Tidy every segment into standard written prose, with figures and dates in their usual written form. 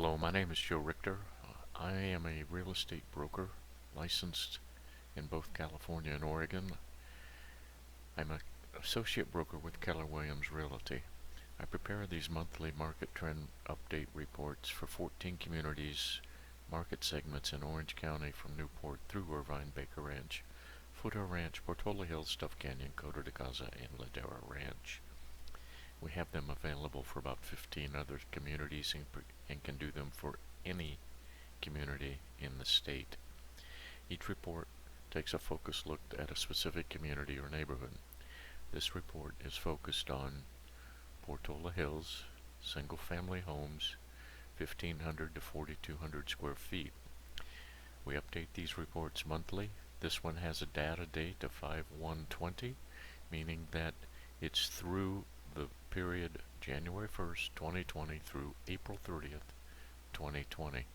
Hello, my name is Joe Richter. I am a real estate broker licensed in both California and Oregon. I'm an associate broker with Keller Williams Realty. I prepare these monthly market trend update reports for 14 communities, market segments in Orange County from Newport through Irvine, Baker Ranch, Foothill Ranch, Portola Hills, Stuff Canyon, Coto, Caza, and Ladera Ranch. We have them available for about 15 other communities and can do them for any community in the state. Each report takes a focused look at a specific community or neighborhood. This report is focused on Portola Hills, single-family homes, 1,500 to 4,200 square feet. We update these reports monthly. This one has a data date of 5/1/20, meaning that it's through the period January 1st, 2020 through April 30th, 2020.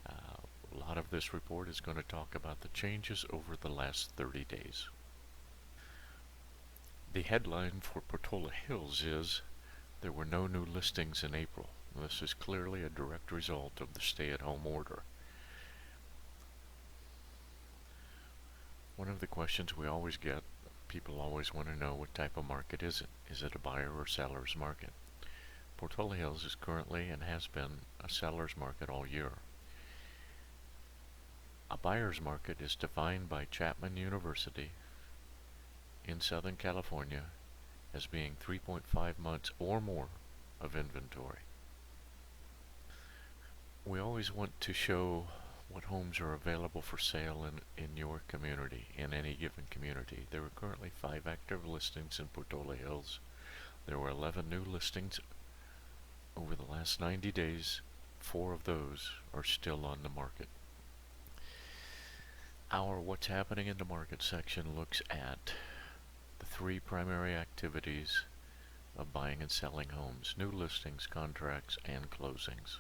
A lot of this report is going to talk about the changes over the last 30 days. The headline for Portola Hills is, "There were no new listings in April." This is clearly a direct result of the stay-at-home order. One of the questions we always get, people always want to know, what type of market is it? Is it a buyer or seller's market? Portola Hills is currently and has been a seller's market all year. A buyer's market is defined by Chapman University in Southern California as being 3.5 months or more of inventory. We always want to show what homes are available for sale in your community, in any given community. There are currently 5 active listings in Portola Hills. There were 11 new listings over the last 90 days. 4 of those are still on the market. Our What's Happening in the Market section looks at the 3 primary activities of buying and selling homes: new listings, contracts, and closings.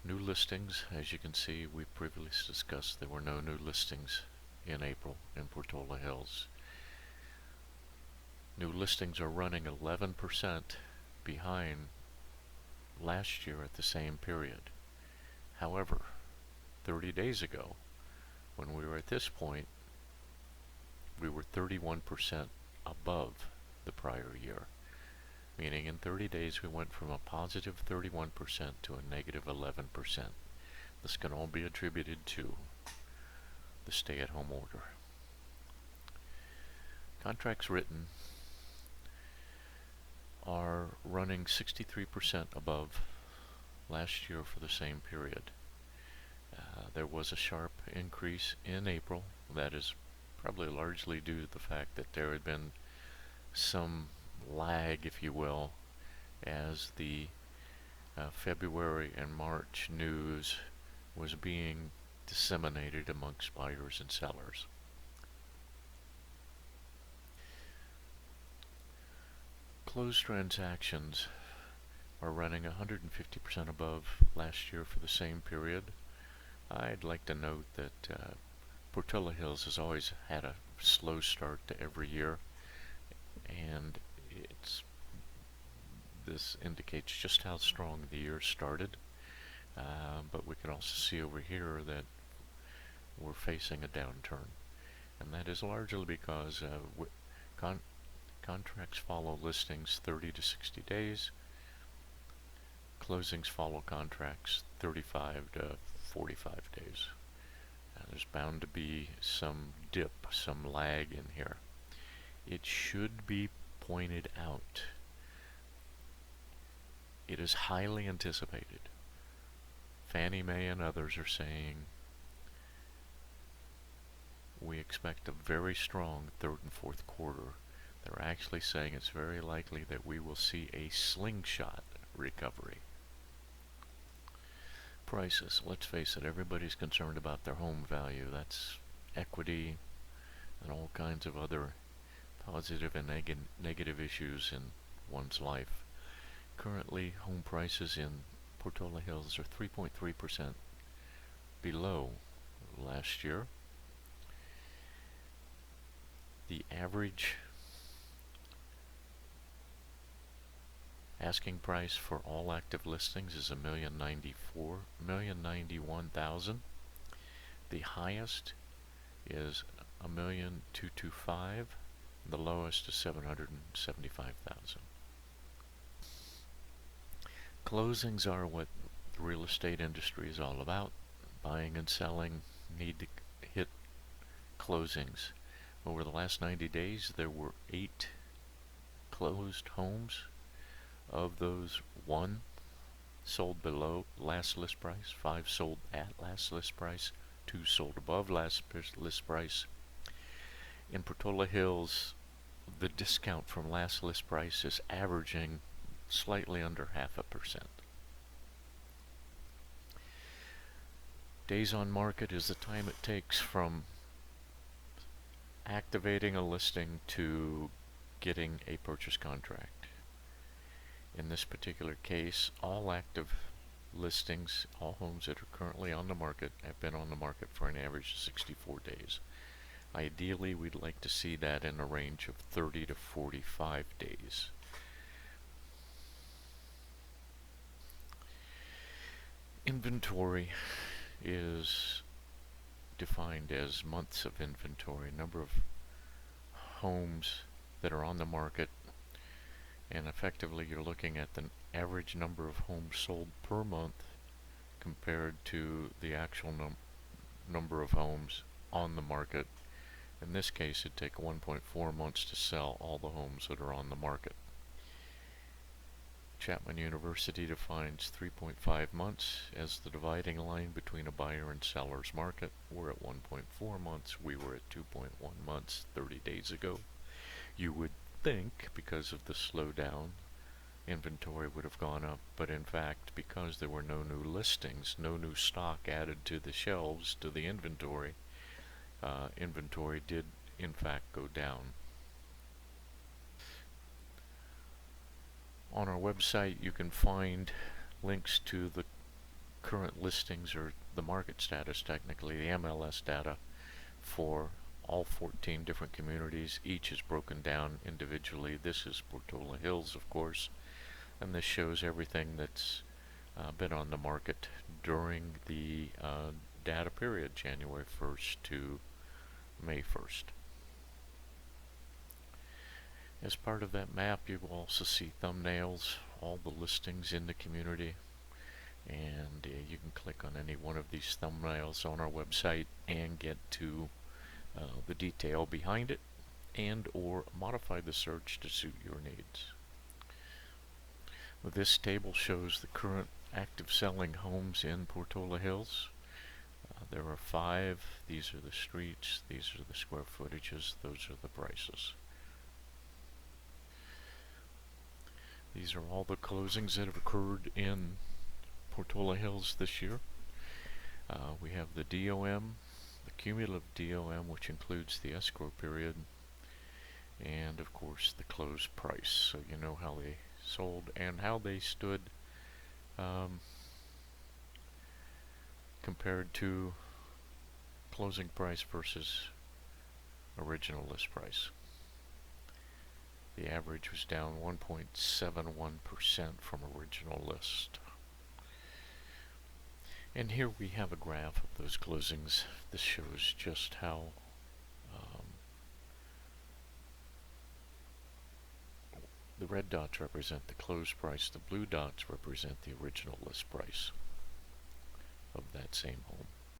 New listings, as you can see, we previously discussed there were no new listings in April in Portola Hills. New listings are running 11% behind last year at the same period. However, 30 days ago, when we were at this point, we were 31% above the prior year. Meaning in 30 days we went from a positive 31% to a negative 11%. This can all be attributed to the stay-at-home order. Contracts written are running 63% above last year for the same period. There was a sharp increase in April. That is probably largely due to the fact that there had been some lag, if you will, as the February and March news was being disseminated amongst buyers and sellers. Closed transactions are running 150% above last year for the same period. I'd like to note that Portola Hills has always had a slow start to every year, and this indicates just how strong the year started, but we can also see over here that we're facing a downturn, and that is largely because contracts follow listings 30 to 60 days, closings follow contracts 35 to 45 days. There's bound to be some dip, some lag in here. It should be pointed out, it is highly anticipated. Fannie Mae and others are saying we expect a very strong third and fourth quarter. They're actually saying it's very likely that we will see a slingshot recovery. Prices, let's face it, everybody's concerned about their home value. That's equity and all kinds of other positive and negative issues in one's life. Currently, home prices in Portola Hills are 3.3% below last year. The average Asking price for all active listings is $1,091,000. The highest is $1,225,000. The lowest is $775,000. Closings are what the real estate industry is all about. Buying and selling need to hit closings. Over the last 90 days, there were 8 closed homes. Of those, 1 sold below last list price, 5 sold at last list price, 2 sold above last list price. In Portola Hills, the discount from last list price is averaging slightly under 0.5%. Days on market is the time it takes from activating a listing to getting a purchase contract. In this particular case, all active listings, all homes that are currently on the market, have been on the market for an average of 64 days. Ideally, we'd like to see that in a range of 30 to 45 days. Inventory is defined as months of inventory, number of homes that are on the market, and effectively you're looking at the average number of homes sold per month compared to the actual number of homes on the market. In this case, it'd take 1.4 months to sell all the homes that are on the market. Chapman University defines 3.5 months as the dividing line between a buyer and seller's market. We're at 1.4 months. We were at 2.1 months 30 days ago. You would think, because of the slowdown, inventory would have gone up, but in fact, because there were no new listings, no new stock added to the shelves, to the inventory, inventory did in fact go down. On our website, you can find links to the current listings, or the market status, technically, the MLS data for all 14 different communities. Each is broken down individually. This is Portola Hills, of course, and this shows everything that's been on the market during the data period, January 1st to May 1st. As part of that map, you will also see thumbnails, all the listings in the community, and you can click on any one of these thumbnails on our website and get to the detail behind it, and or modify the search to suit your needs. This table shows the current active selling homes in Portola Hills. There are 5. These are the streets, these are the square footages, those are the prices. These are all the closings that have occurred in Portola Hills this year. We have the DOM, the cumulative DOM, which includes the escrow period, and of course the close price, so you know how they sold and how they stood compared to closing price versus original list price. The average was down 1.71% from original list. And here we have a graph of those closings. This shows just how the red dots represent the close price, the blue dots represent the original list price of that same home.